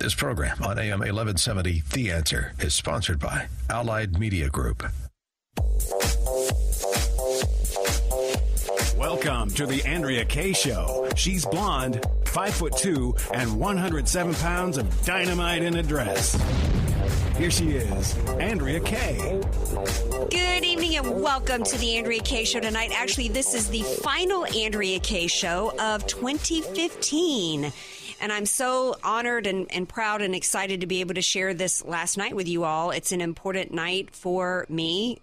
This program on AM 1170, The Answer, is sponsored by Allied Media Group. Welcome to the Andrea Kaye Show. She's blonde, 5'2", and 107 pounds of dynamite in a dress. Here she is, Andrea Kaye. Good evening and welcome to the Andrea Kaye Show tonight. Actually, this is the final Andrea Kaye Show of 2015. And I'm so honored and proud and excited to be able to share this last night with you all. It's an important night for me.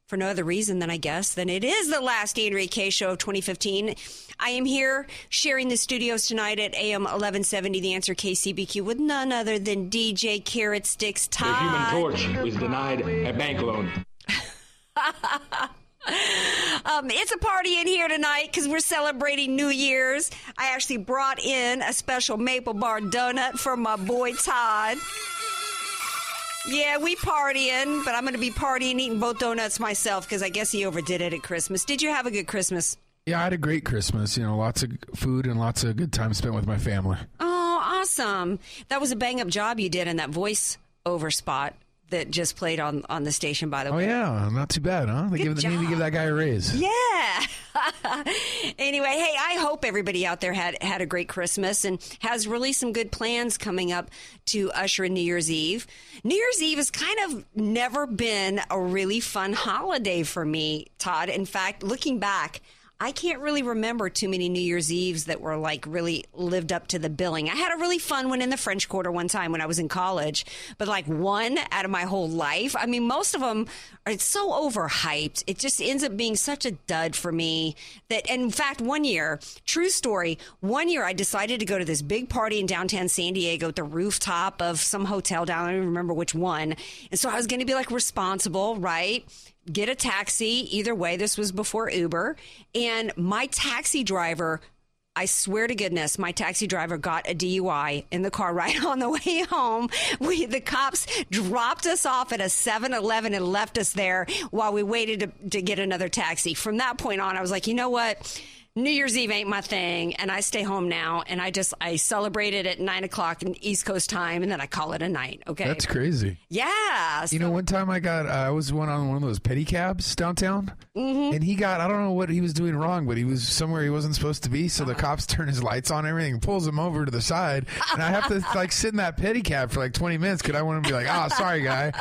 For no other reason than it is the last Andrea Kaye Show of 2015. I am here sharing the studios tonight at AM 1170, The Answer KCBQ, with none other than DJ Carrot Sticks Todd. The Human Torch was denied a bank loan. It's a party in here tonight because we're celebrating New Year's. I actually brought in a special maple bar donut for my boy Todd. Yeah, we partying, but I'm going to be partying, eating both donuts myself because I guess he overdid it at Christmas. Did you have a good Christmas? Yeah, I had a great Christmas. Lots of food and lots of good time spent with my family. Oh, awesome. That was a bang-up job you did in that voice-over spot that just played on the station, by the way. Oh, yeah. Not too bad, huh? They need to give that guy a raise. Yeah. Anyway, hey, I hope everybody out there had a great Christmas and has really some good plans coming up to usher in New Year's Eve. New Year's Eve has kind of never been a really fun holiday for me, Todd. In fact, looking back, I can't really remember too many New Year's Eves that were like really lived up to the billing. I had a really fun one in the French Quarter one time when I was in college, but like one out of my whole life. I mean, most of them are so overhyped. It just ends up being such a dud for me that, and in fact, one year, true story, one year I decided to go to this big party in downtown San Diego at the rooftop of some hotel down. I don't even remember which one. And so I was going to be like responsible, right? Get a taxi. Either way, this was before Uber. And my taxi driver, I swear to goodness, my taxi driver got a DUI in the car right on the way home. The cops dropped us off at a 7-Eleven and left us there while we waited to get another taxi. From that point on, I was like, you know what? New Year's Eve ain't my thing, and I stay home now, and I celebrate it at 9 o'clock in East Coast time, and then I call it a night, okay? That's crazy. Yeah. One time I was on one of those pedicabs downtown, and he got, I don't know what he was doing wrong, but he was somewhere he wasn't supposed to be, so the cops turn his lights on and everything, pulls him over to the side, and I have to sit in that pedicab for 20 minutes because I want to be like, sorry, guy.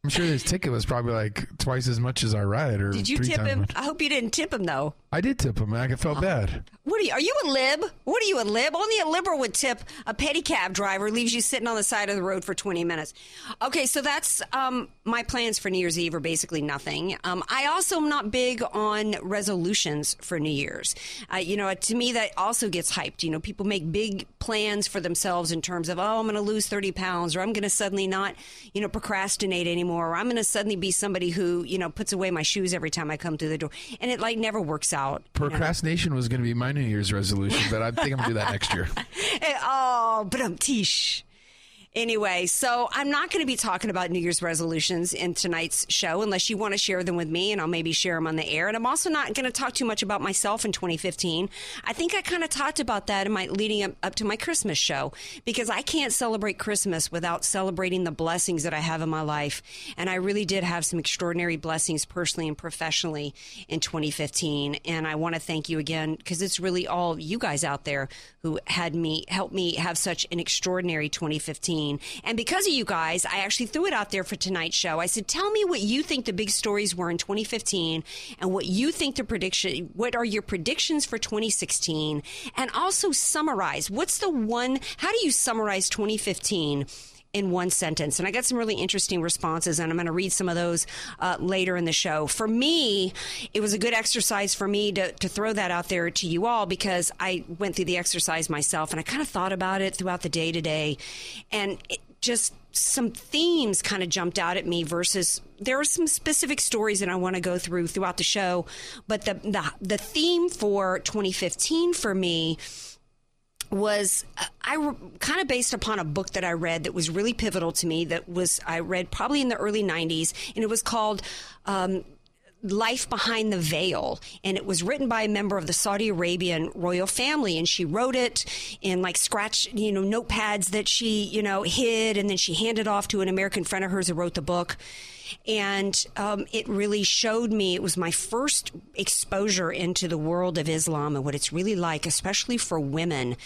I'm sure his ticket was probably twice as much as our ride, or did you tip him? Much. I hope you didn't tip him though. I did tip him. I felt bad. Are you a lib? What are you, a lib? Only a liberal would tip a pedicab driver, leaves you sitting on the side of the road for 20 minutes. Okay, so that's my plans for New Year's Eve are basically nothing. I also am not big on resolutions for New Year's. To me, that also gets hyped. People make big plans for themselves in terms of, I'm going to lose 30 pounds, or I'm going to suddenly not, procrastinate anymore, or I'm going to suddenly be somebody who, puts away my shoes every time I come through the door. And it never works out. Procrastination was going to be my New Year's resolution, but I think I'm going to do that next year. But I'm tish. Anyway, so I'm not going to be talking about New Year's resolutions in tonight's show unless you want to share them with me, and I'll maybe share them on the air. And I'm also not going to talk too much about myself in 2015. I think I kind of talked about that in my leading up to my Christmas show, because I can't celebrate Christmas without celebrating the blessings that I have in my life. And I really did have some extraordinary blessings personally and professionally in 2015. And I want to thank you again, because it's really all you guys out there who helped me have such an extraordinary 2015. And because of you guys, I actually threw it out there for tonight's show. I said, tell me what you think the big stories were in 2015 and what you think what are your predictions for 2016? And also summarize, how do you summarize 2015 in one sentence? And I got some really interesting responses, and I'm going to read some of those later in the show. For me, it was a good exercise for me to throw that out there to you all, because I went through the exercise myself, and I kind of thought about it throughout the day today, and just some themes kind of jumped out at me versus there are some specific stories that I want to go through throughout the show. But the theme for 2015 for me was kind of based upon a book that I read that was really pivotal to me, I read probably in the early 90s, and it was called Life Behind the Veil, and it was written by a member of the Saudi Arabian royal family, and she wrote it in like scratch, notepads that she, hid, and then she handed off to an American friend of hers who wrote the book. And it really showed me, it was my first exposure into the world of Islam and what it's really like, especially for women.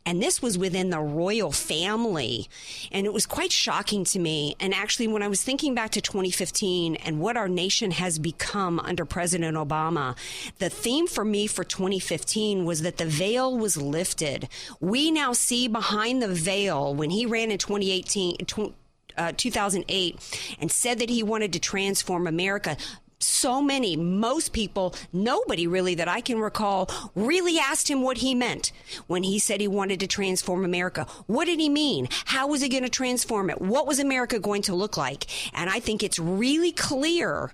And this was within the royal family. And it was quite shocking to me. And actually, when I was thinking back to 2015 and what our nation has become under President Obama, the theme for me for 2015 was that the veil was lifted. We now see behind the veil when he ran in 2008 and said that he wanted to transform America. Most people, nobody really that I can recall really asked him what he meant when he said he wanted to transform America. What did he mean? How was he going to transform it? What was America going to look like? And I think it's really clear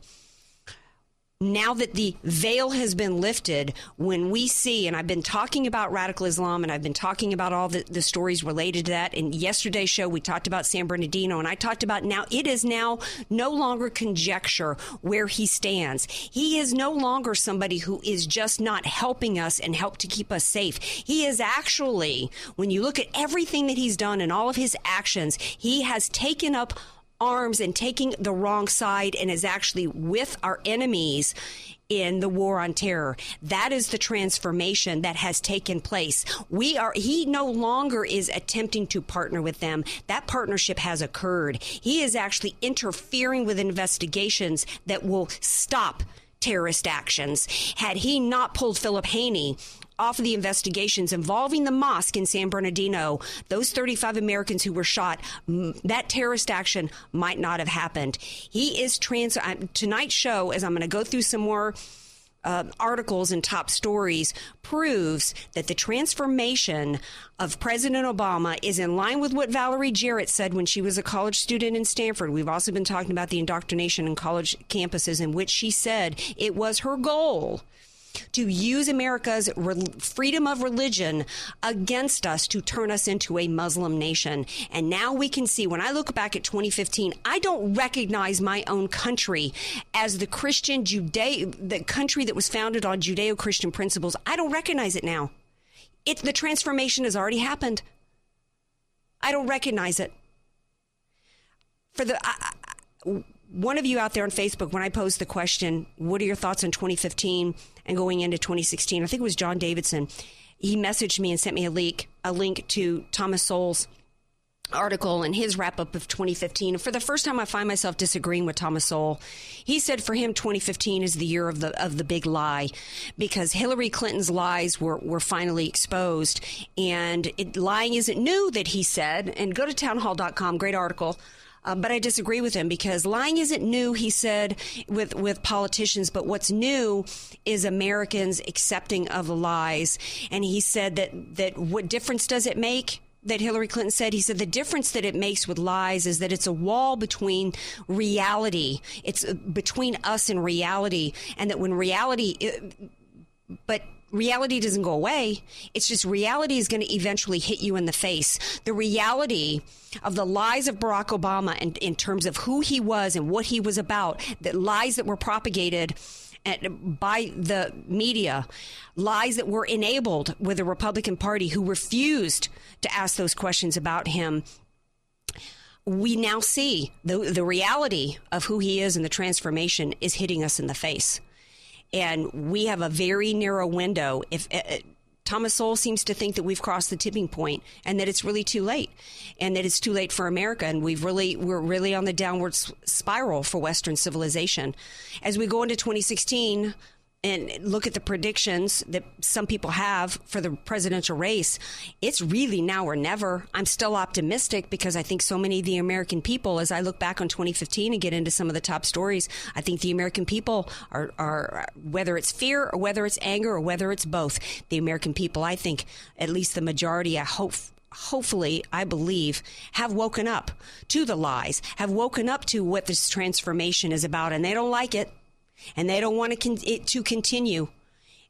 now that the veil has been lifted, when we see, and I've been talking about radical Islam, and I've been talking about all the stories related to that. In yesterday's show, we talked about San Bernardino, and I talked about now it is now no longer conjecture where he stands. He is no longer somebody who is just not helping us and help to keep us safe. He is actually, when you look at everything that he's done and all of his actions, he has taken up arms and taking the wrong side and is actually with our enemies in the war on terror. That is the transformation that has taken place. He no longer is attempting to partner with them. That partnership has occurred. He is actually interfering with investigations that will stop terrorist actions. Had he not pulled Philip Haney off of the investigations involving the mosque in San Bernardino, those 35 Americans who were shot, that terrorist action might not have happened. He is tonight's show, as I'm going to go through some more articles and top stories, proves that the transformation of President Obama is in line with what Valerie Jarrett said when she was a college student in Stanford. We've also been talking about the indoctrination in college campuses, in which she said it was her goal to use America's freedom of religion against us to turn us into a Muslim nation. And now we can see, when I look back at 2015, I don't recognize my own country as the the country that was founded on Judeo-Christian principles. I don't recognize it now. The transformation has already happened. I don't recognize it. One of you out there on Facebook, when I posed the question, what are your thoughts on 2015 and going into 2016? I think it was John Davidson. He messaged me and sent me a link to Thomas Sowell's article and his wrap-up of 2015. For the first time, I find myself disagreeing with Thomas Sowell. He said for him, 2015 is the year of the big lie, because Hillary Clinton's lies were finally exposed. And lying isn't new, that he said. And go to townhall.com, great article. But I disagree with him, because lying isn't new, he said, with politicians. But what's new is Americans accepting of the lies. And he said that what difference does it make? That Hillary Clinton said, he said, the difference that it makes with lies is that it's a wall between reality. It's between us and reality. And that when reality doesn't go away. It's just reality is going to eventually hit you in the face. The reality of the lies of Barack Obama, and in terms of who he was and what he was about, the lies that were propagated by the media, lies that were enabled with the Republican Party, who refused to ask those questions about him. We now see the reality of who he is, and the transformation is hitting us in the face. And we have a very narrow window. If Thomas Sowell seems to think that we've crossed the tipping point, and that it's really too late, and that it's too late for America, and we're really on the downward spiral for Western civilization. As we go into 2016 and look at the predictions that some people have for the presidential race, it's really now or never. I'm still optimistic, because I think so many of the American people, as I look back on 2015 and get into some of the top stories, I think the American people are, whether it's fear or whether it's anger or whether it's both, the American people, I think, at least the majority, hopefully, I believe, have woken up to the lies, have woken up to what this transformation is about, and they don't like it. And they don't want it to continue.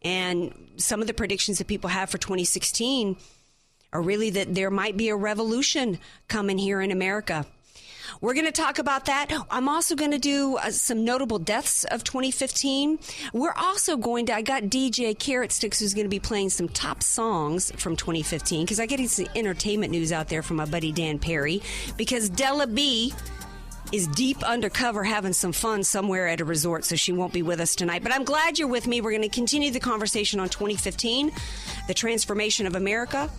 And some of the predictions that people have for 2016 are really that there might be a revolution coming here in America. We're going to talk about that. I'm also going to do some notable deaths of 2015. We're also going to, I got DJ Carrot Sticks who's going to be playing some top songs from 2015 because I get some entertainment news out there from my buddy Dan Perry because Della B is deep undercover having some fun somewhere at a resort, so she won't be with us tonight. But I'm glad you're with me. We're going to continue the conversation on 2015, the transformation of America.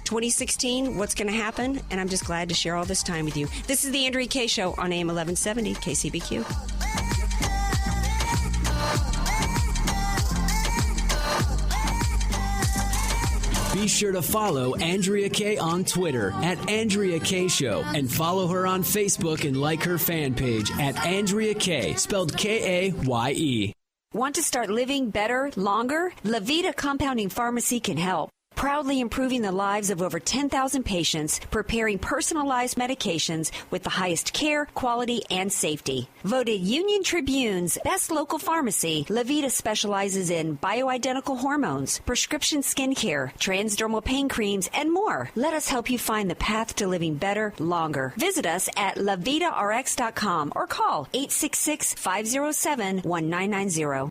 2016, what's going to happen, and I'm just glad to share all this time with you. This is the Andrea Kaye Show on AM 1170 KCBQ. Be sure to follow Andrea Kaye on Twitter at Andrea Kaye Show and follow her on Facebook and like her fan page at Andrea Kaye, spelled Kaye. Want to start living better, longer? La Vida Compounding Pharmacy can help. Proudly improving the lives of over 10,000 patients, preparing personalized medications with the highest care, quality, and safety. Voted Union Tribune's best local pharmacy, La Vida specializes in bioidentical hormones, prescription skincare, transdermal pain creams, and more. Let us help you find the path to living better, longer. Visit us at lavidarx.com or call 866-507-1990.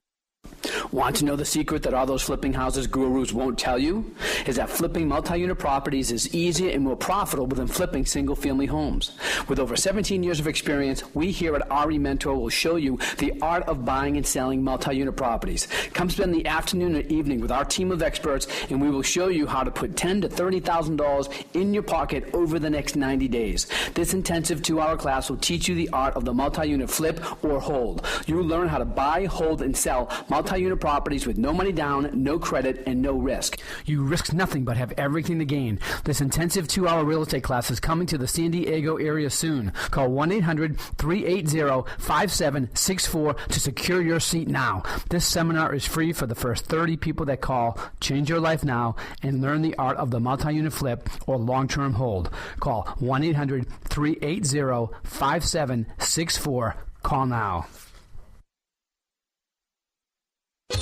Want to know the secret that all those flipping houses gurus won't tell you? Is that flipping multi-unit properties is easier and more profitable than flipping single-family homes. With over 17 years of experience, we here at RE Mentor will show you the art of buying and selling multi-unit properties. Come spend the afternoon or evening with our team of experts, and we will show you how to put $10,000 to $30,000 in your pocket over the next 90 days. This intensive 2-hour class will teach you the art of the multi-unit flip or hold. You will learn how to buy, hold, and sell multi-unit properties with no money down, no credit, and no risk. You risk nothing but have everything to gain. This intensive 2-hour real estate class is coming to the San Diego area soon. Call 1-800-380-5764 to secure your seat now. This seminar is free for the first 30 people that call. Change your life now and learn the art of the multi-unit flip or long-term hold. Call 1-800-380-5764. Call now.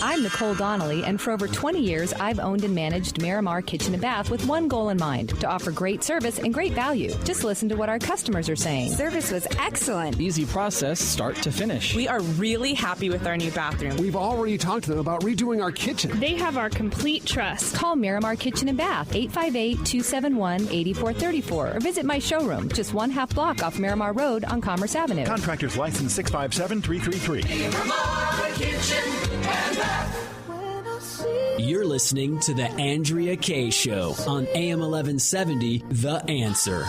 I'm Nicole Donnelly, and for over 20 years, I've owned and managed Miramar Kitchen and Bath with one goal in mind, to offer great service and great value. Just listen to what our customers are saying. Service was excellent. Easy process, start to finish. We are really happy with our new bathroom. We've already talked to them about redoing our kitchen. They have our complete trust. Call Miramar Kitchen and Bath, 858-271-8434, or visit my showroom, just 1/2 block off Miramar Road on Commerce Avenue. Contractors license 657-333. Miramar Kitchen and Bath. You're listening to the Andrea Kaye Show on AM 1170, The Answer.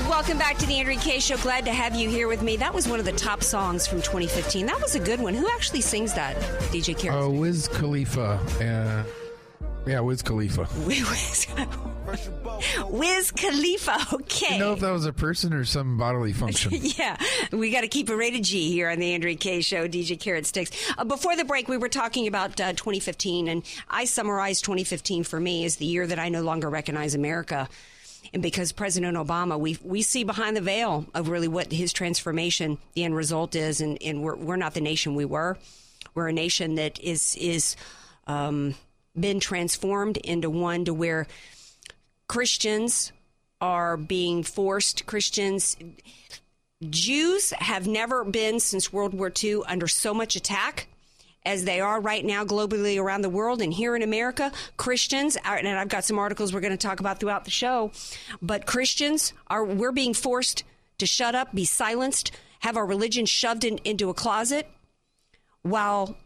Welcome back to the Andrea Kaye Show. Glad to have you here with me. That was one of the top songs from 2015. That was a good one. Who actually sings that, DJ Carrot? Wiz Khalifa. Yeah, Wiz Khalifa. Wiz Khalifa, okay. I don't know if that was a person or some bodily function. Yeah, we got to keep it rated G here on the Andrea Kaye Show, DJ Carrot Sticks. Before the break, we were talking about 2015, and I summarized 2015 for me as the year that I no longer recognize America. And because President Obama, we see behind the veil of really what his transformation, the end result is, and we're not the nation we were. We're a nation that is been transformed into one to where Christians are being forced. Jews have never been since World War II under so much attack as they are right now globally around the world. And here in America, Christians, and I've got some articles we're going to talk about throughout the show, but we're being forced to shut up, be silenced, have our religion shoved into a closet, while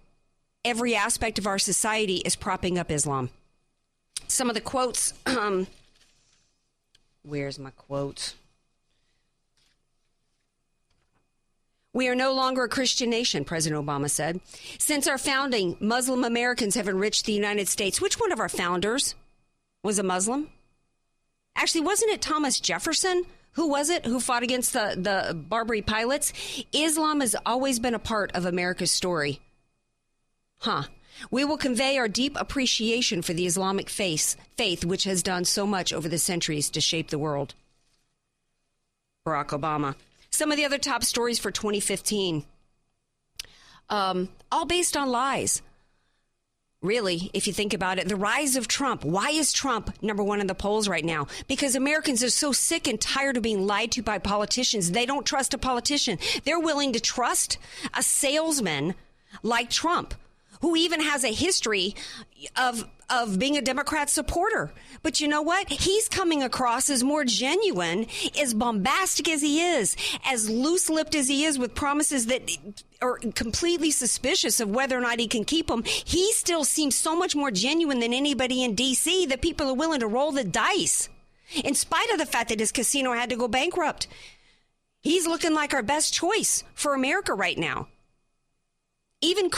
every aspect of our society is propping up Islam. Some of the quotes, where's my quote? We are no longer a Christian nation, President Obama said. Since our founding, Muslim Americans have enriched the United States. Which one of our founders was a Muslim? Actually, wasn't it Thomas Jefferson? Who was it who fought against the Barbary pilots? Islam has always been a part of America's story. We will convey our deep appreciation for the Islamic faith, which has done so much over the centuries to shape the world. Barack Obama. Some of the other top stories for 2015, all based on lies. Really, if you think about it, the rise of Trump. Why is Trump number one in the polls right now? Because Americans are so sick and tired of being lied to by politicians. They don't trust a politician. They're willing to trust a salesman like Trump, who even has a history of being a Democrat supporter. But you know what? He's coming across as more genuine, as bombastic as he is, as loose-lipped as he is with promises that are completely suspicious of whether or not he can keep them. He still seems so much more genuine than anybody in D.C. that people are willing to roll the dice, in spite of the fact that his casino had to go bankrupt. He's looking like our best choice for America right now. Even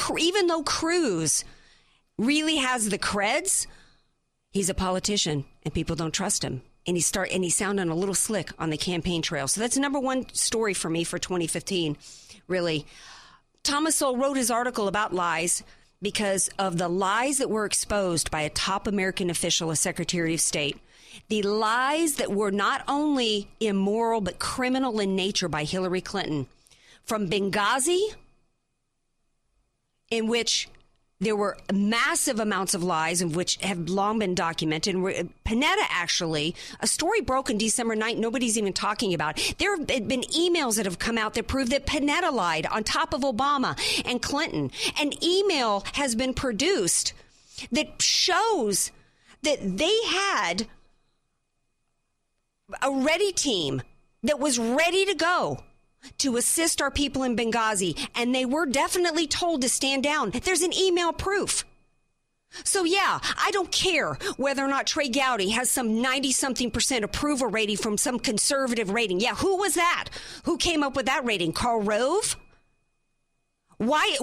though Cruz really has the creds, he's a politician and people don't trust him. And he's sounding a little slick on the campaign trail. So that's number one story for me for 2015, really. Thomas Sowell wrote his article about lies because of the lies that were exposed by a top American official, a Secretary of State. The lies that were not only immoral but criminal in nature by Hillary Clinton. From Benghazi, in which there were massive amounts of lies, of which have long been documented. Panetta, actually, a story broke on December 9th, nobody's even talking about. There have been emails that have come out that prove that Panetta lied on top of Obama and Clinton. An email has been produced that shows that they had a ready team that was ready to go to assist our people in Benghazi, and they were definitely told to stand down. There's an email proof. So yeah, I don't care whether or not Trey Gowdy has some 90-something% approval rating from some conservative rating. Yeah, who was that? Who came up with that rating? Karl Rove? Why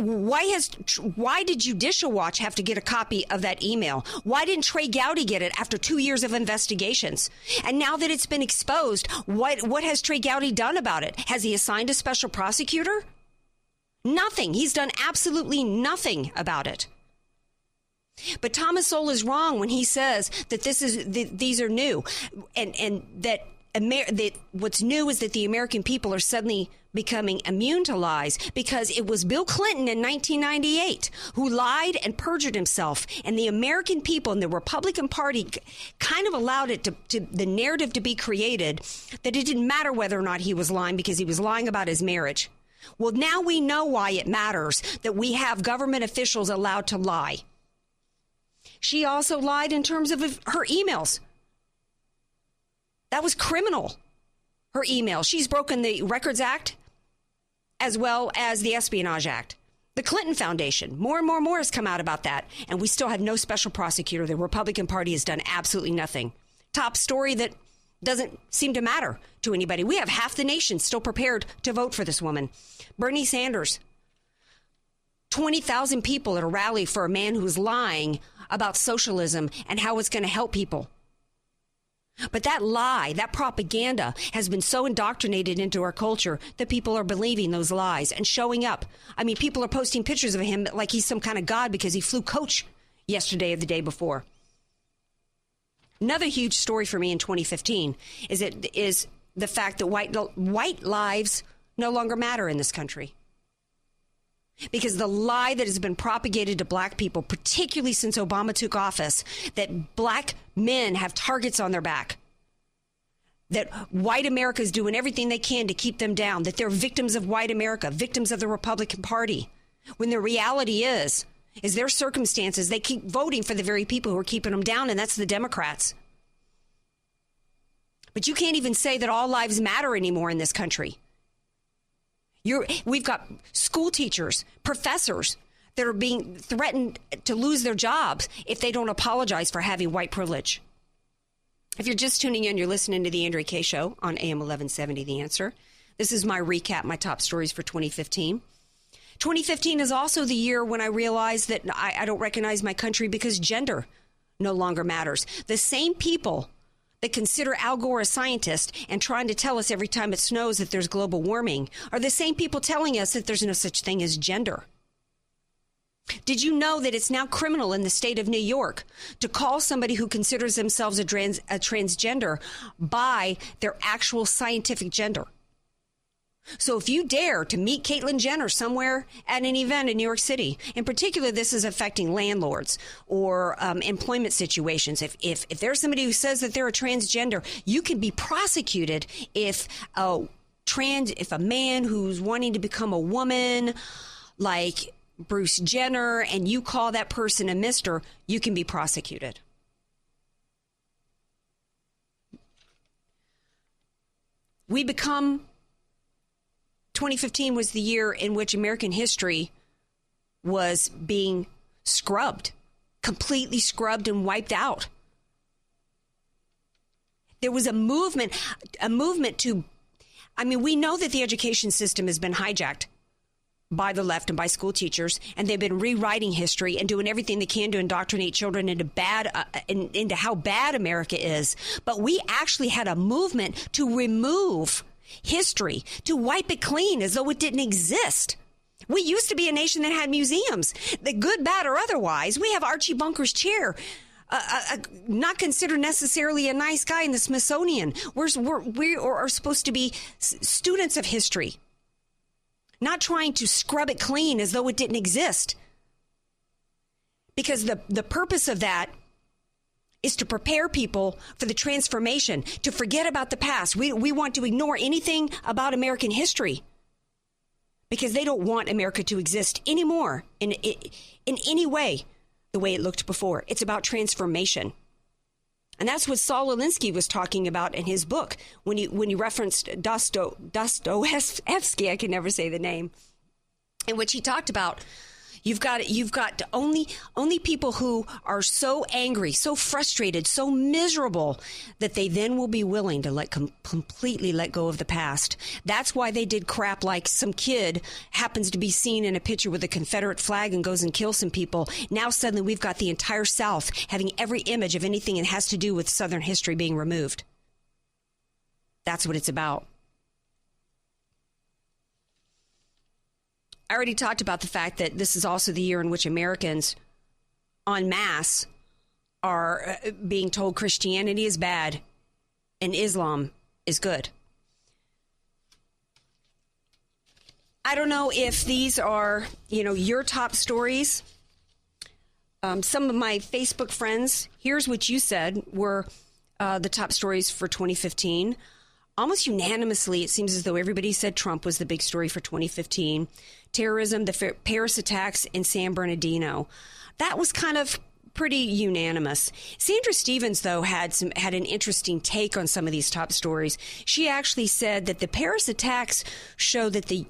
did Judicial Watch have to get a copy of that email? Why didn't Trey Gowdy get it after 2 years of investigations? And now that it's been exposed, what has Trey Gowdy done about it? Has he assigned a special prosecutor? Nothing. He's done absolutely nothing about it. But Thomas Sowell is wrong when he says that these are new, and that what's new is that the American people are suddenly becoming immune to lies, because it was Bill Clinton in 1998 who lied and perjured himself, and the American people and the Republican Party kind of allowed it to the narrative to be created that it didn't matter whether or not he was lying, because he was lying about his marriage. Well, now we know why it matters that we have government officials allowed to lie. She also lied in terms of her emails. That was criminal, her email. She's broken the Records Act as well as the Espionage Act. The Clinton Foundation, more and more has come out about that, and we still have no special prosecutor. The Republican Party has done absolutely nothing. Top story that doesn't seem to matter to anybody. We have half the nation still prepared to vote for this woman. Bernie Sanders, 20,000 people at a rally for a man who's lying about socialism and how it's going to help people. But that lie, that propaganda has been so indoctrinated into our culture that people are believing those lies and showing up. I mean, people are posting pictures of him like he's some kind of god because he flew coach yesterday or the day before. Another huge story for me in 2015 is the fact that white lives no longer matter in this country. Because the lie that has been propagated to black people, particularly since Obama took office, that black men have targets on their back, that white America is doing everything they can to keep them down, that they're victims of white America, victims of the Republican Party, when the reality is their circumstances, they keep voting for the very people who are keeping them down, and that's the Democrats. But you can't even say that all lives matter anymore in this country. We've got school teachers, professors that are being threatened to lose their jobs if they don't apologize for having white privilege. If you're just tuning in, you're listening to the Andrea Kaye Show on AM 1170, The Answer. This is my recap, my top stories for 2015. 2015 is also the year when I realized that I don't recognize my country because gender no longer matters. The same people that consider Al Gore a scientist and trying to tell us every time it snows that there's global warming are the same people telling us that there's no such thing as gender. Did you know that it's now criminal in the state of New York to call somebody who considers themselves a transgender by their actual scientific gender? So if you dare to meet Caitlyn Jenner somewhere at an event in New York City, in particular, this is affecting landlords or employment situations. If there's somebody who says that they're a transgender, you can be prosecuted if a man who's wanting to become a woman, like Bruce Jenner, and you call that person a mister, you can be prosecuted. We become 2015 was the year in which American history was being scrubbed, completely scrubbed and wiped out. There was a movement to, we know that the education system has been hijacked by the left and by school teachers, and they've been rewriting history and doing everything they can to indoctrinate children into how bad America is. But we actually had a movement to remove history, to wipe it clean as though it didn't exist. We used to be a nation that had museums, the good, bad, or otherwise. We have Archie Bunker's chair, not considered necessarily a nice guy in the Smithsonian. We are supposed to be students of history, not trying to scrub it clean as though it didn't exist. Because the purpose of that is to prepare people for the transformation, to forget about the past. We want to ignore anything about American history because they don't want America to exist anymore in any way the way it looked before. It's about transformation. And that's what Saul Alinsky was talking about in his book when he referenced Dostoevsky, I can never say the name, in which he talked about You've got only people who are so angry, so frustrated, so miserable that they then will be willing to completely let go of the past. That's why they did crap like some kid happens to be seen in a picture with a Confederate flag and goes and kills some people. Now suddenly we've got the entire South having every image of anything that has to do with Southern history being removed. That's what it's about. I already talked about the fact that this is also the year in which Americans en masse are being told Christianity is bad and Islam is good. I don't know if these are, your top stories. Some of my Facebook friends, here's what you said, were the top stories for 2015. Almost unanimously, it seems as though everybody said Trump was the big story for 2015. Terrorism, the Paris attacks in San Bernardino. That was kind of pretty unanimous. Sandra Stevens, though, had an interesting take on some of these top stories. She actually said that the Paris attacks show that the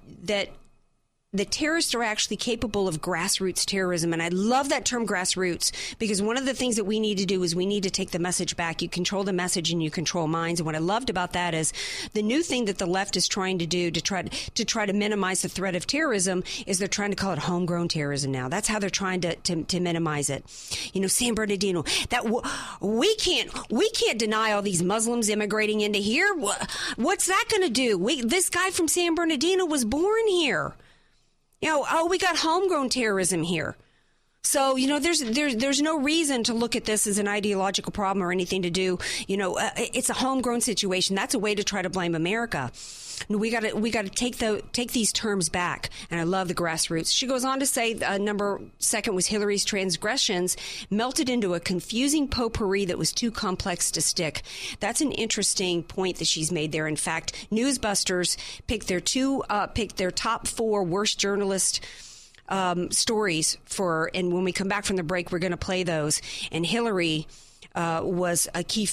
terrorists are actually capable of grassroots terrorism. And I love that term grassroots, because one of the things that we need to do is we need to take the message back. You control the message and you control minds. And what I loved about that is the new thing that the left is trying to do to try to minimize the threat of terrorism is they're trying to call it homegrown terrorism now. That's how they're trying to minimize it. San Bernardino, that we can't deny all these Muslims immigrating into here. What's that going to do? This guy from San Bernardino was born here. We got homegrown terrorism here. So, there's no reason to look at this as an ideological problem or anything to do. It's a homegrown situation. That's a way to try to blame America. We got to take these terms back. And I love the grassroots. She goes on to say number second was Hillary's transgressions melted into a confusing potpourri that was too complex to stick. That's an interesting point that she's made there. In fact, Newsbusters picked their top 4 worst journalist stories and when we come back from the break, we're going to play those. And Hillary was a key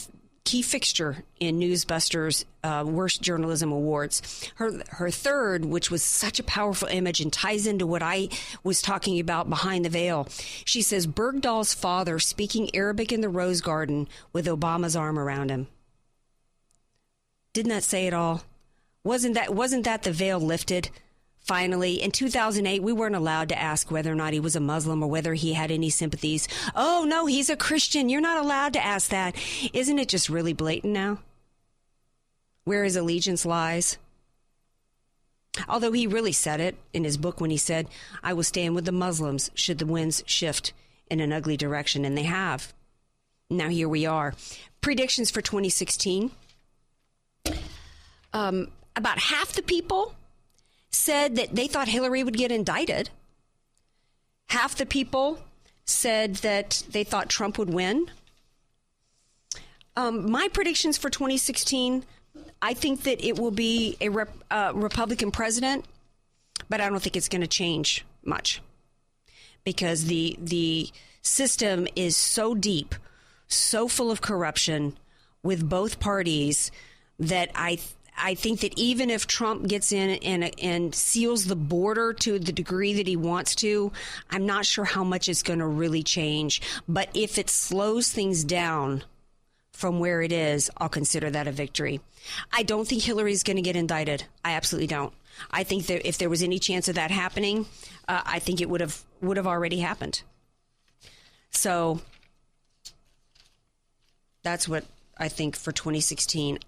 fixture in Newsbusters' Worst Journalism Awards. Her third, which was such a powerful image and ties into what I was talking about behind the veil. She says, Bergdahl's father speaking Arabic in the Rose Garden with Obama's arm around him. Didn't that say it all? Wasn't that the veil lifted? Finally, in 2008, we weren't allowed to ask whether or not he was a Muslim or whether he had any sympathies. Oh, no, he's a Christian. You're not allowed to ask that. Isn't it just really blatant now? Where his allegiance lies? Although he really said it in his book when he said, I will stand with the Muslims should the winds shift in an ugly direction. And they have. Now here we are. Predictions for 2016. About half the people said that they thought Hillary would get indicted. Half the people said that they thought Trump would win. My predictions for 2016, I think that it will be a Republican president, but I don't think it's going to change much because the system is so deep, so full of corruption with both parties that I think that even if Trump gets in and seals the border to the degree that he wants to, I'm not sure how much it's going to really change. But if it slows things down from where it is, I'll consider that a victory. I don't think Hillary's going to get indicted. I absolutely don't. I think that if there was any chance of that happening, I think it would have already happened. So that's what I think for 2016.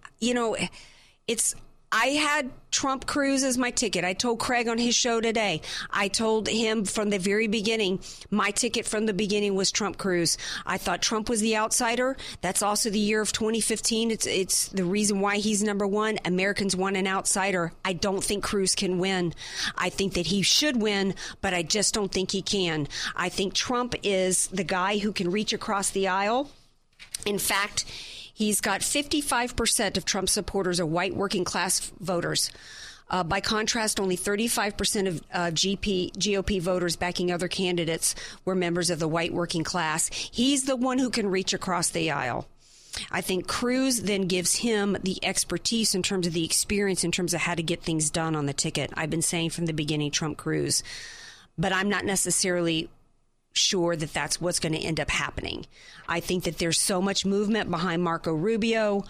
I had Trump Cruz as my ticket. I told Craig on his show today. I told him from the very beginning, my ticket from the beginning was Trump Cruz. I thought Trump was the outsider. That's also the year of 2015. It's the reason why he's number one. Americans want an outsider. I don't think Cruz can win. I think that he should win, but I just don't think he can. I think Trump is the guy who can reach across the aisle. In fact, he's got 55% of Trump supporters are white working class voters. By contrast, only 35% of GOP voters backing other candidates were members of the white working class. He's the one who can reach across the aisle. I think Cruz then gives him the expertise in terms of the experience, in terms of how to get things done on the ticket. I've been saying from the beginning, Trump Cruz. But I'm not necessarily sure that that's what's going to end up happening. I think that there's so much movement behind Marco Rubio.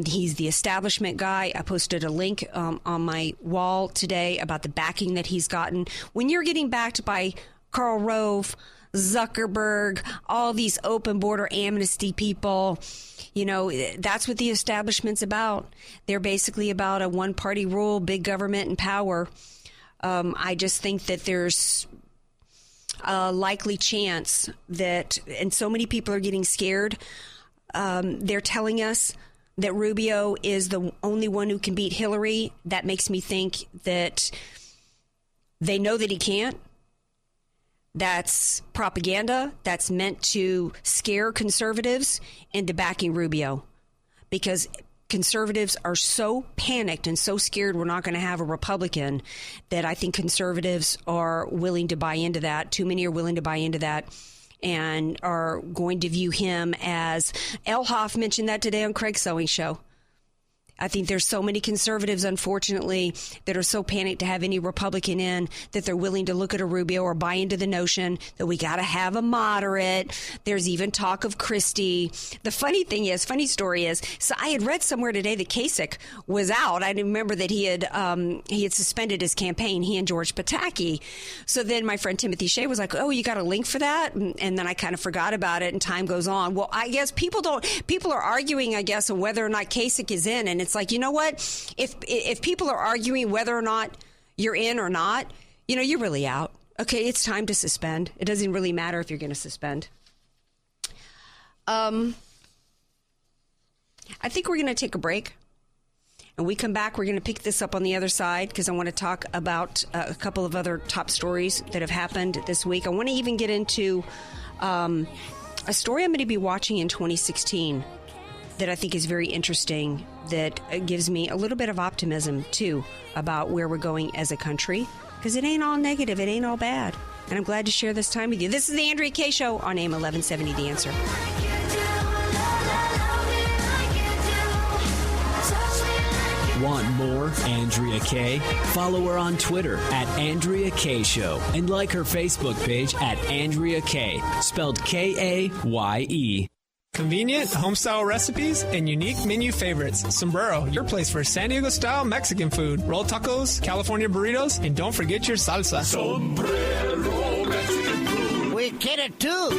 He's the establishment guy. I posted a link on my wall today about the backing that he's gotten. When you're getting backed by Karl Rove, Zuckerberg, all these open border amnesty people, that's what the establishment's about. They're basically about a one-party rule, big government and power. I just think that there's a likely chance that, and so many people are getting scared, they're telling us that Rubio is the only one who can beat Hillary. That makes me think that they know that he can't. That's propaganda that's meant to scare conservatives into backing Rubio, because conservatives are so panicked and so scared we're not going to have a Republican that I think conservatives are willing to buy into that. Too many are willing to buy into that and are going to view him as, Elhoff mentioned that today on Craig's Sewing Show. I think there's so many conservatives, unfortunately, that are so panicked to have any Republican in that they're willing to look at a Rubio or buy into the notion that we got to have a moderate. There's even talk of Christie. The funny story is, so I had read somewhere today that Kasich was out. I didn't remember that he had suspended his campaign, he and George Pataki. So then my friend Timothy Shea was like, oh, you got a link for that? And then I kind of forgot about it, and time goes on. Well, I guess people are arguing, I guess, on whether or not Kasich is in, and it's like, you know what? If people are arguing whether or not you're in or not, you're really out. Okay, it's time to suspend. It doesn't really matter if you're going to suspend. I think we're going to take a break. And we come back, we're going to pick this up on the other side because I want to talk about a couple of other top stories that have happened this week. I want to even get into a story I'm going to be watching in 2016 that I think is very interesting, that gives me a little bit of optimism, too, about where we're going as a country, because it ain't all negative, it ain't all bad. And I'm glad to share this time with you. This is the Andrea Kaye Show on AM 1170, The Answer. Want more Andrea Kaye? Follow her on Twitter at Andrea Kaye Show and like her Facebook page at Andrea Kaye, spelled Kaye. Convenient, home-style recipes, and unique menu favorites. Sombrero, your place for San Diego-style Mexican food. Roll tacos, California burritos, and don't forget your salsa. Sombrero Mexican food. We get it, too.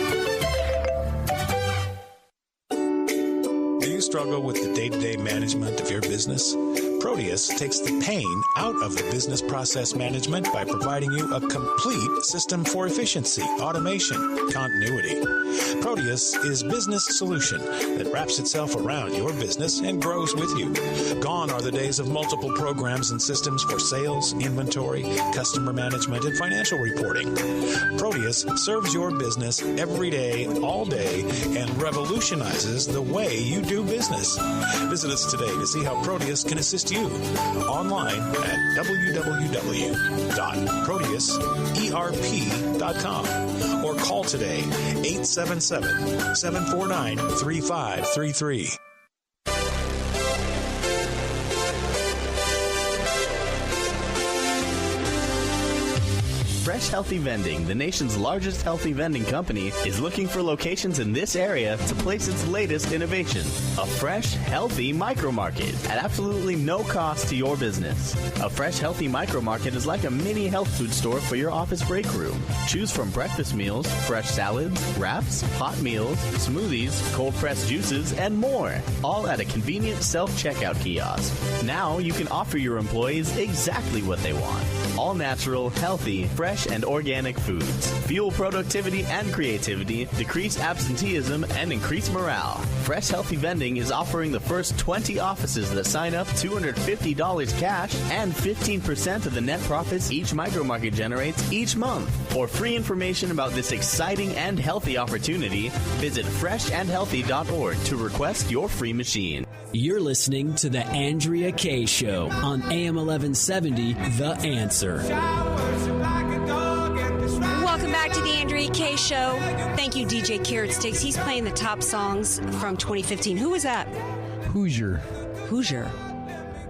Do you struggle with the day-to-day management of your business? Proteus takes the pain out of the business process management by providing you a complete system for efficiency, automation, continuity. Proteus is business solution that wraps itself around your business and grows with you. Gone are the days of multiple programs and systems for sales, inventory, customer management, and financial reporting. Proteus serves your business every day, all day, and revolutionizes the way you do business. Visit us today to see how Proteus can assist you. Online at www.proteuserp.com or call today 877-749-3533. Fresh Healthy Vending, the nation's largest healthy vending company, is looking for locations in this area to place its latest innovation. A fresh, healthy micro market at absolutely no cost to your business. A fresh, healthy micro market is like a mini health food store for your office break room. Choose from breakfast meals, fresh salads, wraps, hot meals, smoothies, cold pressed juices, and more. All at a convenient self-checkout kiosk. Now you can offer your employees exactly what they want. All natural, healthy, fresh, and organic foods. Fuel productivity and creativity, decrease absenteeism, and increase morale. Fresh Healthy Vending is offering the first 20 offices that sign up $250 cash and 15% of the net profits each micromarket generates each month. For free information about this exciting and healthy opportunity, visit freshandhealthy.org to request your free machine. You're listening to The Andrea Kaye Show on AM 1170, The Answer. Welcome back to the Andrea Kaye Show. Thank you, DJ Carrot Sticks. He's playing the top songs from 2015. Who was that? Hoosier.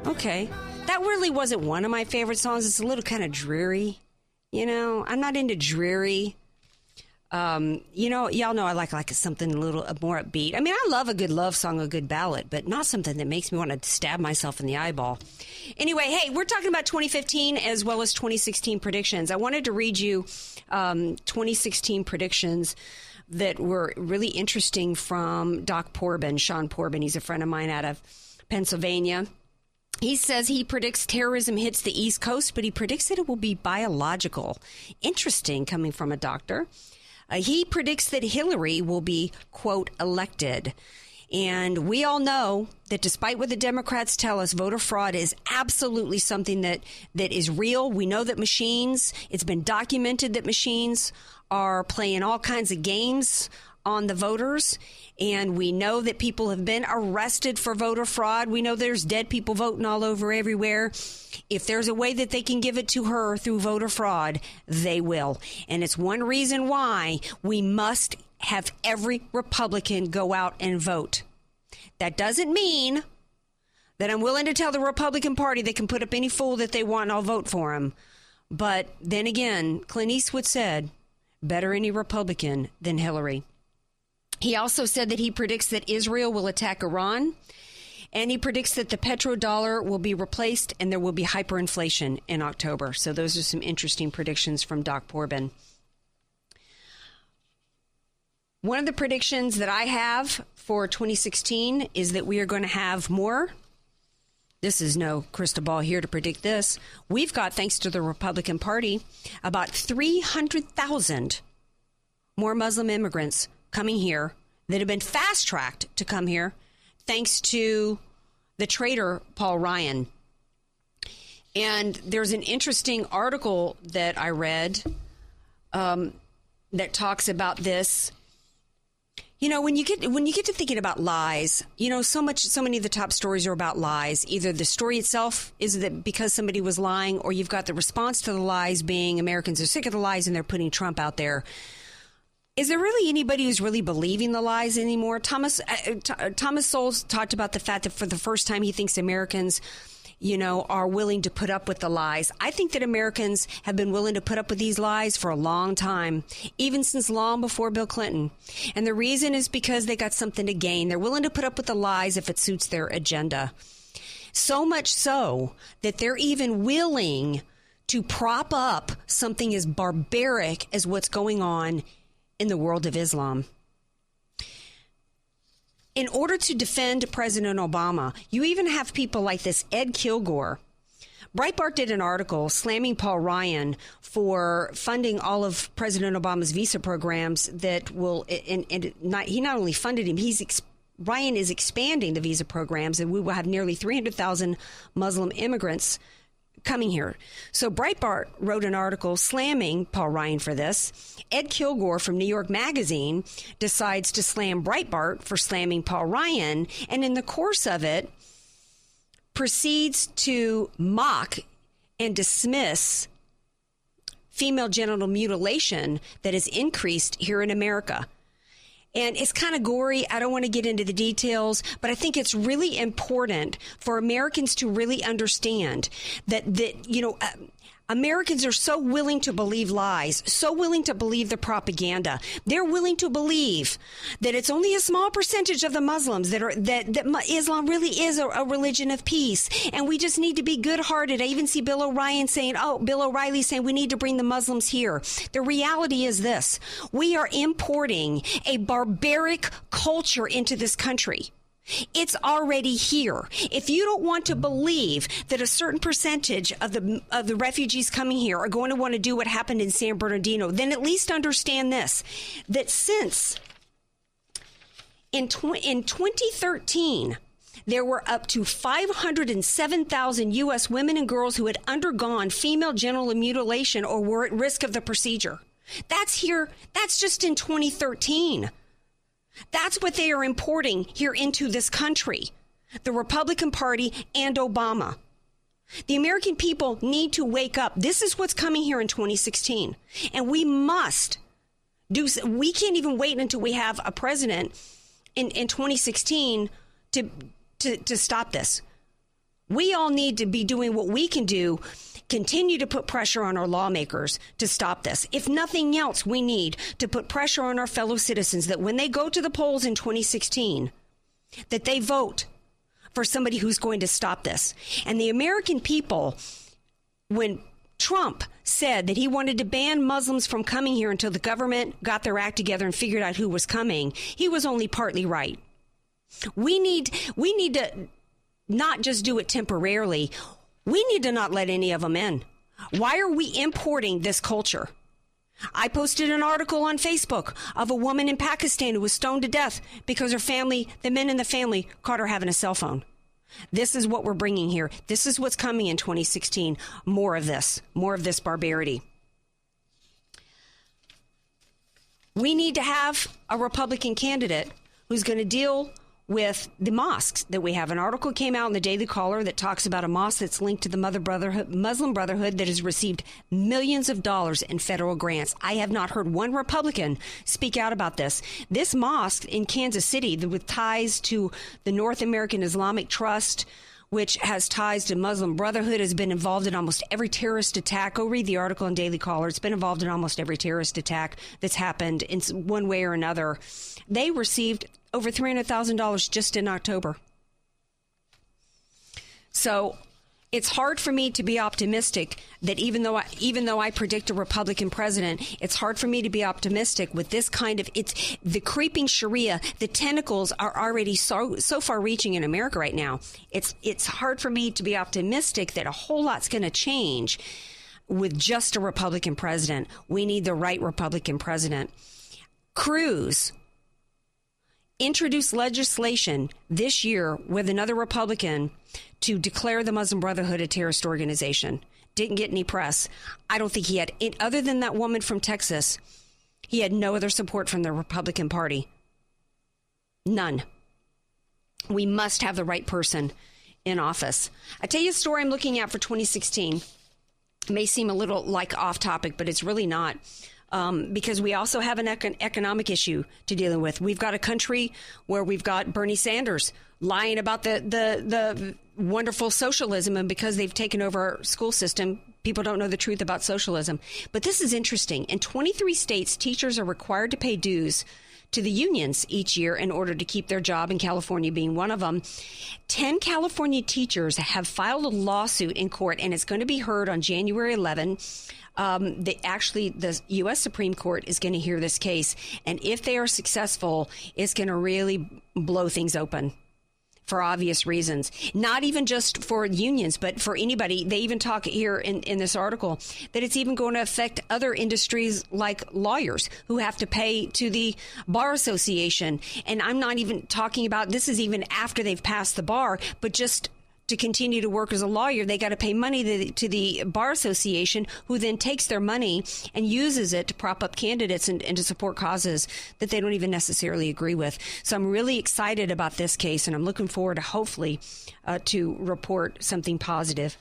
Okay. That really wasn't one of my favorite songs. It's a little kind of dreary. You know, I'm not into dreary. Y'all know I like something a little more upbeat. I mean, I love a good love song, a good ballad, but not something that makes me want to stab myself in the eyeball. Anyway, hey, we're talking about 2015 as well as 2016 predictions. I wanted to read you 2016 predictions that were really interesting from Doc Porbin, Sean Porbin. He's a friend of mine out of Pennsylvania. He says he predicts terrorism hits the East Coast, but he predicts that it will be biological. Interesting, coming from a doctor. He predicts that Hillary will be, quote, elected. And we all know that despite what the Democrats tell us, voter fraud is absolutely something that is real. We know that it's been documented that machines are playing all kinds of games on the voters. And we know that people have been arrested for voter fraud. We know there's dead people voting all over everywhere. If there's a way that they can give it to her through voter fraud, they will. And it's one reason why we must have every Republican go out and vote. That doesn't mean that I'm willing to tell the Republican Party they can put up any fool that they want and I'll vote for him. But then again, Clint Eastwood said, better any Republican than Hillary. He also said that he predicts that Israel will attack Iran, and he predicts that the petrodollar will be replaced and there will be hyperinflation in October. So those are some interesting predictions from Doc Porbin. One of the predictions that I have for 2016 is that we are going to have more. This is no crystal ball here to predict this. We've got, thanks to the Republican Party, about 300,000 more Muslim immigrants coming here that have been fast-tracked to come here thanks to the traitor Paul Ryan. And there's an interesting article that I read that talks about this. You know, when you get to thinking about lies, you know, so many of the top stories are about lies. Either the story itself is that because somebody was lying, or you've got the response to the lies being Americans are sick of the lies and they're putting Trump out there. Is there really anybody who's really believing the lies anymore? Thomas Sowell talked about the fact that for the first time he thinks Americans, you know, are willing to put up with the lies. I think that Americans have been willing to put up with these lies for a long time, even since long before Bill Clinton. And the reason is because they got something to gain. They're willing to put up with the lies if it suits their agenda. So much so that they're even willing to prop up something as barbaric as what's going on in the world of Islam. in order to defend President Obama, you even have people like this Ed Kilgore. Breitbart did an article slamming Paul Ryan for funding all of President Obama's visa programs that will, he not only funded him, Ryan is expanding the visa programs, and we will have nearly 300,000 Muslim immigrants coming here. So Breitbart wrote an article slamming Paul Ryan for this. Ed Kilgore from New York Magazine decides to slam Breitbart for slamming Paul Ryan, and in the course of it, proceeds to mock and dismiss female genital mutilation that has increased here in America. And it's kind of gory. I don't want to get into the details, but I think it's really important for Americans to really understand that Americans are so willing to believe lies, so willing to believe the propaganda. They're willing to believe that it's only a small percentage of the Muslims that Islam really is a religion of peace, and we just need to be good-hearted. I even see Bill O'Reilly saying we need to bring the Muslims here. The reality is this: we are importing a barbaric culture into this country. It's already here. If you don't want to believe that a certain percentage of the refugees coming here are going to want to do what happened in San Bernardino, then at least understand this, that since in 2013, there were up to 507,000 U.S. women and girls who had undergone female genital mutilation or were at risk of the procedure. That's here. That's just in 2013. That's what they are importing here into this country, the Republican Party and Obama. The American people need to wake up. This is what's coming here in 2016. And we must we can't even wait until we have a president in 2016 to stop this. We all need to be doing what we can do, continue to put pressure on our lawmakers to stop this. If nothing else, we need to put pressure on our fellow citizens that when they go to the polls in 2016, that they vote for somebody who's going to stop this. And the American people, when Trump said that he wanted to ban Muslims from coming here until the government got their act together and figured out who was coming, he was only partly right. We need to not just do it temporarily. We need to not let any of them in. Why are we importing this culture? I posted an article on Facebook of a woman in Pakistan who was stoned to death because her family, the men in the family, caught her having a cell phone. This is what we're bringing here. This is what's coming in 2016. More of this barbarity. We need to have a Republican candidate who's going to deal with the mosques that we have. An article came out in the Daily Caller that talks about a mosque that's linked to the Muslim Brotherhood that has received millions of dollars in federal grants. I have not heard one Republican speak out about this. This mosque in Kansas City with ties to the North American Islamic Trust, which has ties to Muslim Brotherhood, has been involved in almost every terrorist attack. Go read the article in Daily Caller. It's been involved in almost every terrorist attack that's happened in one way or another. They received over $300,000 just in October. So it's hard for me to be optimistic that even though I predict a Republican president, it's hard for me to be optimistic with this kind of, it's the creeping Sharia. The tentacles are already so far reaching in America right now. It's hard for me to be optimistic that a whole lot's going to change with just a Republican president. We need the right Republican president. Cruz introduced legislation this year with another Republican to declare the Muslim Brotherhood a terrorist organization. Didn't get any press. I don't think he had, other than that woman from Texas, he had no other support from the Republican Party. None. We must have the right person in office. I tell you a story I'm looking at for 2016. It may seem a little like off topic, but it's really not. Because we also have an economic issue to deal with. We've got a country where we've got Bernie Sanders lying about the wonderful socialism, and because they've taken over our school system, people don't know the truth about socialism. But this is interesting. In 23 states, teachers are required to pay dues to the unions each year in order to keep their job, and California being one of them. 10 California teachers have filed a lawsuit in court, and it's going to be heard on January 11. The U.S. Supreme Court is going to hear this case. And if they are successful, it's going to really blow things open for obvious reasons. Not even just for unions, but for anybody. They even talk here in this article that it's even going to affect other industries like lawyers who have to pay to the Bar Association. And I'm not even talking about, this is even after they've passed the bar, but just to continue to work as a lawyer, they got to pay money to the Bar Association, who then takes their money and uses it to prop up candidates and to support causes that they don't even necessarily agree with. So I'm really excited about this case, and I'm looking forward to hopefully to report something positive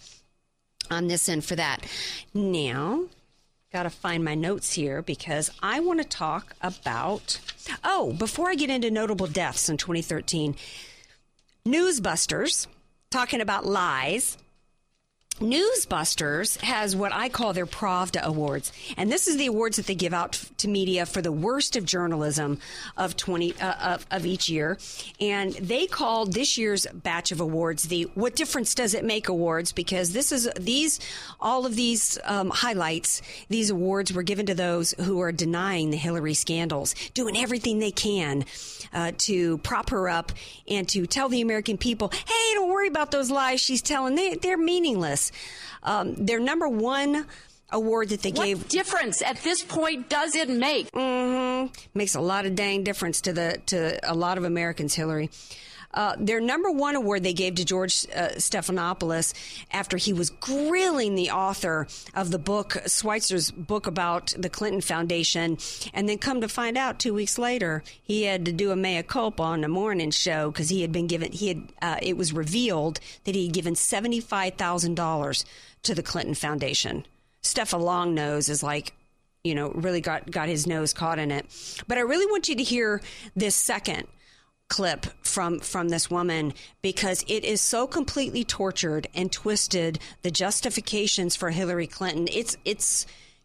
on this end for that. Now, got to find my notes here because I want to talk about, before I get into notable deaths in 2013, Newsbusters, talking about lies. Newsbusters has what I call their Pravda Awards, and this is the awards that they give out to media for the worst of journalism of each year. And they called this year's batch of awards the "What Difference Does It Make" awards, because all of these highlights, these awards were given to those who are denying the Hillary scandals, doing everything they can to prop her up and to tell the American people, hey, don't worry about those lies she's telling. They're meaningless. Their number one award that they gave. What difference at this point does it make? Makes a lot of dang difference to a lot of Americans, Hillary. Their number one award they gave to George Stephanopoulos after he was grilling the author of the book, Schweitzer's book about the Clinton Foundation, and then come to find out 2 weeks later he had to do a mea culpa on the morning show because it was revealed that he had given $75,000 to the Clinton Foundation. Stefan Longnose is really got his nose caught in it. But I really want you to hear this second clip from this woman, because it is so completely tortured and twisted, the justifications for Hillary Clinton.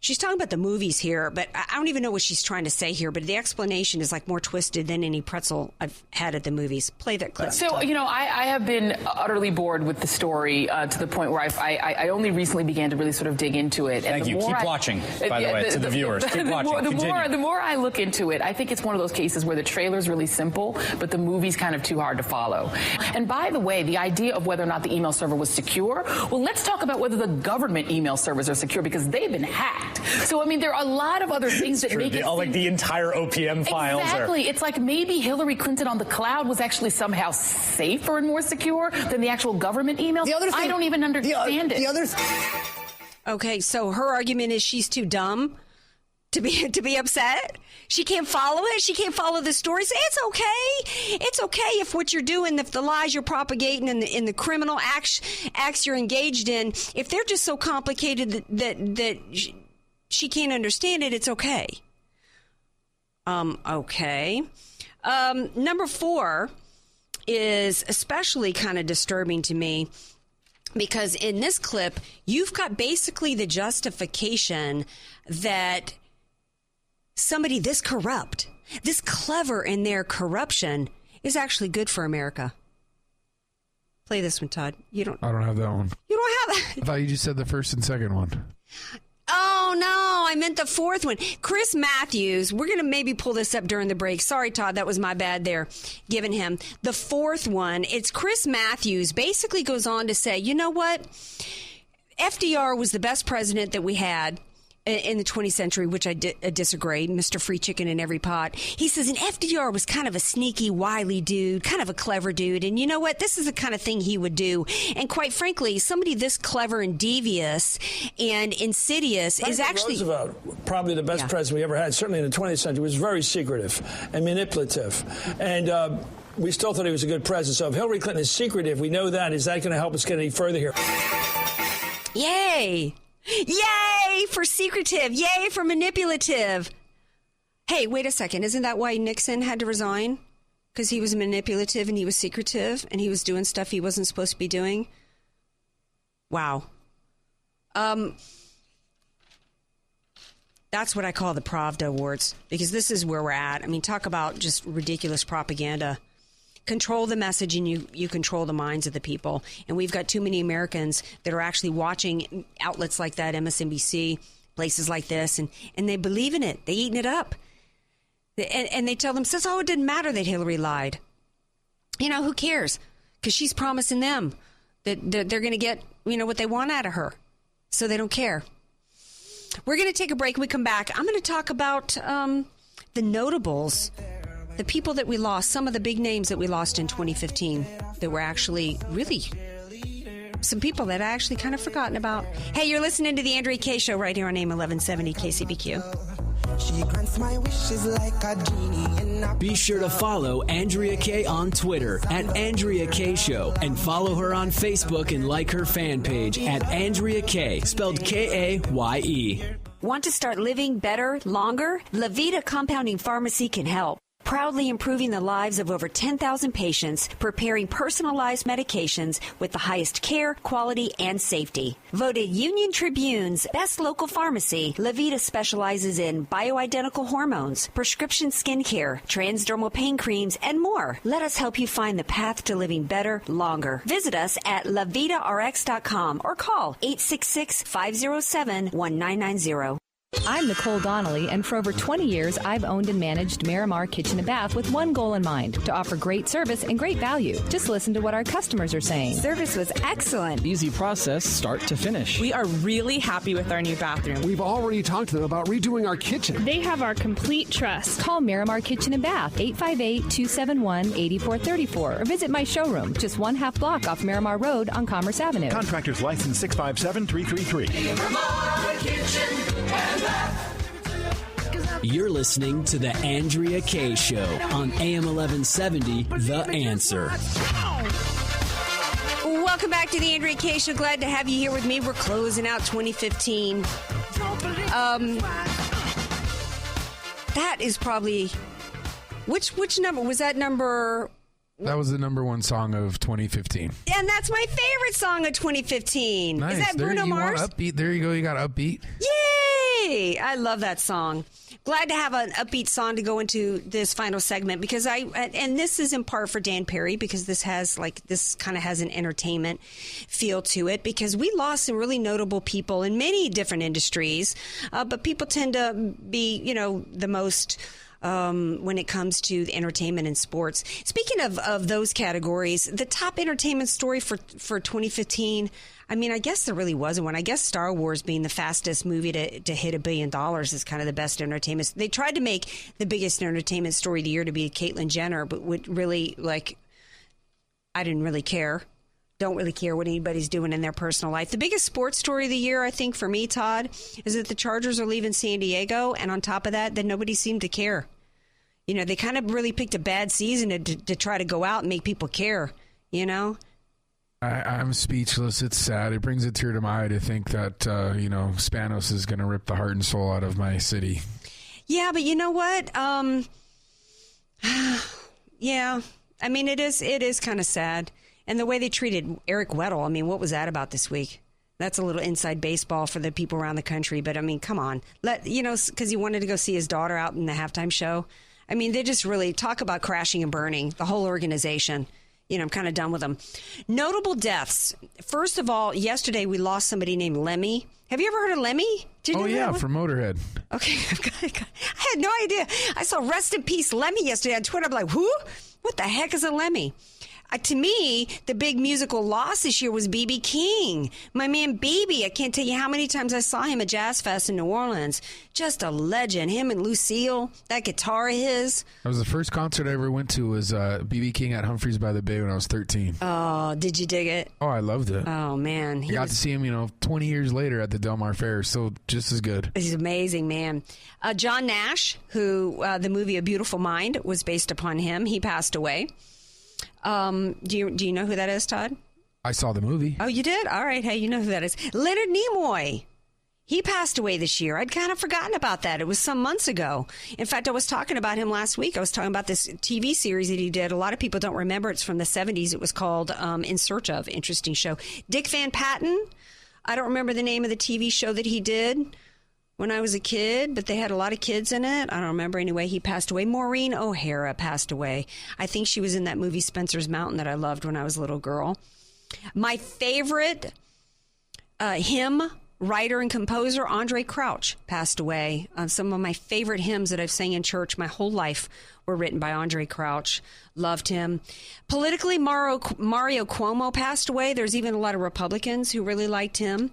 She's talking about the movies here, but I don't even know what she's trying to say here, but the explanation is more twisted than any pretzel I've had at the movies. Play that clip. So, I have been utterly bored with the story to the point where I only recently began to really sort of dig into it. Thank you. Keep watching, by the way, to the viewers. Keep watching. The more I look into it, I think it's one of those cases where the trailer's really simple, but the movie's kind of too hard to follow. And by the way, the idea of whether or not the email server was secure, well, let's talk about whether the government email servers are secure, because they've been hacked. So, there are a lot of other things that make it like the entire OPM files. Exactly. It's like maybe Hillary Clinton on the cloud was actually somehow safer and more secure than the actual government emails. I don't even understand it. Okay, so her argument is she's too dumb to be upset. She can't follow it. She can't follow the stories. It's okay. It's okay if what you're doing, if the lies you're propagating and in the criminal acts you're engaged in, if they're just so complicated that she can't understand it, it's okay. Okay. Number 4 is especially kind of disturbing to me, because in this clip, you've got basically the justification that somebody this corrupt, this clever in their corruption, is actually good for America. Play this one, Todd. I don't have that one. You don't have that? I thought you just said the first and second one. Oh, no, I meant the fourth one. Chris Matthews, we're going to maybe pull this up during the break. Sorry, Todd, that was my bad there, giving him. The fourth one, it's Chris Matthews basically goes on to say, you know what? FDR was the best president that we had in the 20th century, which I disagree. Mr. Free Chicken in every pot. He says, and FDR was kind of a sneaky, wily dude, kind of a clever dude. And you know what? This is the kind of thing he would do. And quite frankly, somebody this clever and devious and insidious is actually... Roosevelt, probably the best president we ever had, certainly in the 20th century, was very secretive and manipulative. And we still thought he was a good president. So if Hillary Clinton is secretive, we know that. Is that going to help us get any further here? Yay! Yay for secretive. Yay for manipulative. Hey, wait a second. Isn't that why Nixon had to resign? Because he was manipulative and he was secretive and he was doing stuff he wasn't supposed to be doing? Wow. That's what I call the Pravda Awards, because this is where we're at. Talk about just ridiculous propaganda. Control the message and you control the minds of the people. And we've got too many Americans that are actually watching outlets like that, MSNBC, places like this, and they believe in it. They eating it up. And they tell themselves, oh, it didn't matter that Hillary lied. You know, who cares? Because she's promising them that they're going to get, what they want out of her. So they don't care. We're going to take a break. When we come back, I'm going to talk about the notables, the people that we lost, some of the big names that we lost in 2015 that were actually really some people that I actually kind of forgotten about. Hey, you're listening to the Andrea Kaye Show right here on AM 1170 KCBQ. She grants my wishes like a genie. Be sure to follow Andrea Kaye on Twitter at Andrea Kaye Show and follow her on Facebook and like her fan page at Andrea Kaye, spelled Kaye. Want to start living better, longer? Levita Compounding Pharmacy can help. Proudly improving the lives of over 10,000 patients, preparing personalized medications with the highest care, quality, and safety. Voted Union Tribune's best local pharmacy, Levita specializes in bioidentical hormones, prescription skincare, transdermal pain creams, and more. Let us help you find the path to living better, longer. Visit us at LevitaRx.com or call 866-507-1990. I'm Nicole Donnelly, and for over 20 years, I've owned and managed Miramar Kitchen and Bath with one goal in mind, to offer great service and great value. Just listen to what our customers are saying. Service was excellent. Easy process, start to finish. We are really happy with our new bathroom. We've already talked to them about redoing our kitchen. They have our complete trust. Call Miramar Kitchen and Bath, 858-271-8434, or visit my showroom, just 1/2 block off Miramar Road on Commerce Avenue. Contractors license 657-333. Miramar Kitchen and Bath. You're listening to the Andrea Kaye Show on AM 1170, The Answer. Welcome back to the Andrea Kaye Show. Glad to have you here with me. We're closing out 2015. That is probably... Which number? Was that number... That was the number one song of 2015. And that's my favorite song of 2015. Nice. Is that there, Bruno you Mars? Want upbeat? There you go. You got upbeat. Yay! I love that song. Glad to have an upbeat song to go into this final segment because and this is in part for Dan Perry because this kind of has an entertainment feel to it because we lost some really notable people in many different industries, but people tend to be, the most... when it comes to entertainment and sports. Speaking of those categories, the top entertainment story for 2015, I guess there really wasn't one. I guess Star Wars being the fastest movie to hit $1 billion is kind of the best entertainment. They tried to make the biggest entertainment story of the year to be Caitlyn Jenner, but would really, I didn't really care. Don't really care what anybody's doing in their personal life. The biggest sports story of the year, I think, for me, Todd, is that the Chargers are leaving San Diego, and on top of that, then nobody seemed to care. They kind of really picked a bad season to try to go out and make people care, I'm speechless. It's sad. It brings a tear to my eye to think that, Spanos is going to rip the heart and soul out of my city. Yeah, but you know what? Yeah. It is kind of sad. And the way they treated Eric Weddle, what was that about this week? That's a little inside baseball for the people around the country. But, come on. Because he wanted to go see his daughter out in the halftime show. They just really talk about crashing and burning, the whole organization. I'm kind of done with them. Notable deaths. First of all, yesterday we lost somebody named Lemmy. Have you ever heard of Lemmy? Oh, yeah, from Motorhead. Okay. I had no idea. I saw Rest in Peace Lemmy yesterday on Twitter. I'm like, who? What the heck is a Lemmy? To me, the big musical loss this year was B.B. King. My man B.B., I can't tell you how many times I saw him at Jazz Fest in New Orleans. Just a legend. Him and Lucille, that guitar of his. That was the first concert I ever went to was B.B. King at Humphreys by the Bay when I was 13. Oh, did you dig it? Oh, I loved it. Oh, man. I got to see him, 20 years later at the Del Mar Fair. Still just as good. He's amazing, man. John Nash, who the movie A Beautiful Mind was based upon him, he passed away. Do you know who that is, Todd? I saw the movie. Oh, you did? All right. Hey, you know who that is. Leonard Nimoy. He passed away this year. I'd kind of forgotten about that. It was some months ago. In fact, I was talking about him last week. I was talking about this TV series that he did. A lot of people don't remember. It's from the 70s. It was called In Search Of. Interesting show. Dick Van Patten. I don't remember the name of the TV show that he did when I was a kid, but they had a lot of kids in it. I don't remember anyway. He passed away. Maureen O'Hara passed away. I think she was in that movie Spencer's Mountain that I loved when I was a little girl. My favorite hymn writer and composer Andre Crouch passed away. Some of my favorite hymns that I've sang in church my whole life were written by Andre Crouch. Loved him. Politically, Mario Cuomo passed away. There's even a lot of Republicans who really liked him.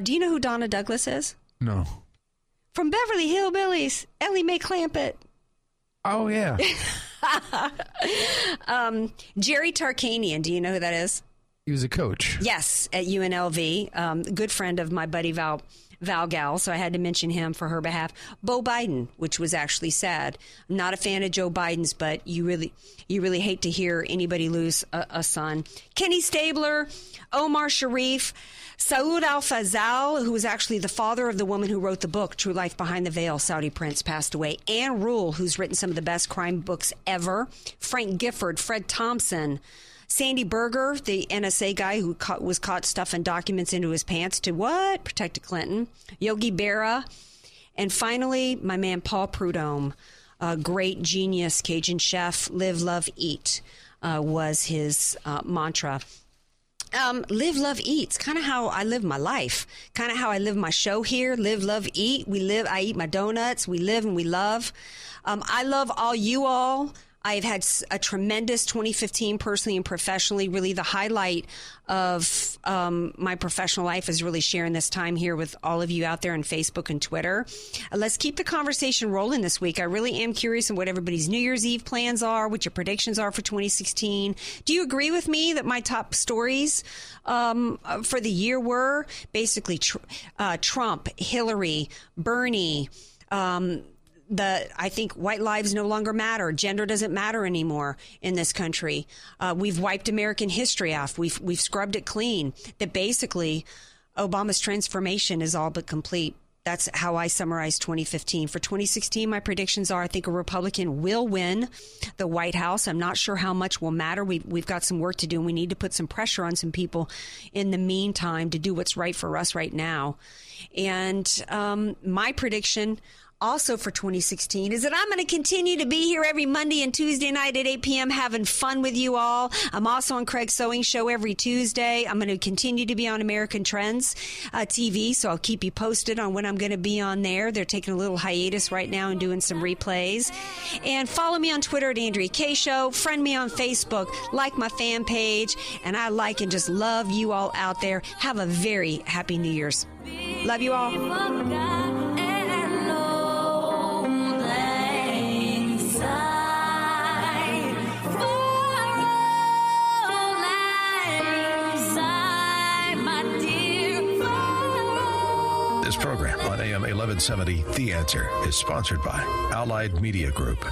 Do you know who Donna Douglas is? No. From Beverly Hillbillies, Ellie Mae Clampett. Oh, yeah. Jerry Tarkanian, do you know who that is? He was a coach. Yes, at UNLV. Good friend of my buddy Val Gal, so I had to mention him for her behalf. Beau Biden, which was actually sad. I'm not a fan of Joe Biden's, but you really hate to hear anybody lose a son. Kenny Stabler, Omar Sharif, Saud Al-Fazal, who was actually the father of the woman who wrote the book, True Life Behind the Veil, Saudi Prince, passed away. Ann Rule, who's written some of the best crime books ever. Frank Gifford, Fred Thompson, Sandy Berger, the NSA guy who was caught stuffing documents into his pants to what? Protect Clinton. Yogi Berra. And finally, my man Paul Prudhomme, a great genius Cajun chef. Live, love, eat was his mantra. Live, love, eat. It's kind of how I live my life. Kind of how I live my show here. Live, love, eat. I eat my donuts. We live and we love. I love all you all. I've had a tremendous 2015 personally and professionally. Really the highlight of my professional life is really sharing this time here with all of you out there on Facebook and Twitter. Let's keep the conversation rolling this week. I really am curious on what everybody's New Year's Eve plans are, what your predictions are for 2016. Do you agree with me that my top stories for the year were basically Trump, Hillary, Bernie, I think white lives no longer matter. Gender doesn't matter anymore in this country. We've wiped American history off. We've scrubbed it clean. That basically Obama's transformation is all but complete. That's how I summarize 2015. For 2016, my predictions are I think a Republican will win the White House. I'm not sure how much will matter. We've got some work to do, and we need to put some pressure on some people in the meantime to do what's right for us right now. And my prediction also for 2016 is that I'm going to continue to be here every Monday and Tuesday night at 8 p.m. having fun with you all. I'm also on Craig's Sewing Show every Tuesday. I'm going to continue to be on American Trends TV, so I'll keep you posted on when I'm going to be on there. They're taking a little hiatus right now and doing some replays. And follow me on Twitter at Andrea Kaye Show. Friend me on Facebook. Like my fan page. And I like and just love you all out there. Have a very happy New Year's. Love you all. This program on AM 1170, The Answer, is sponsored by Allied Media Group.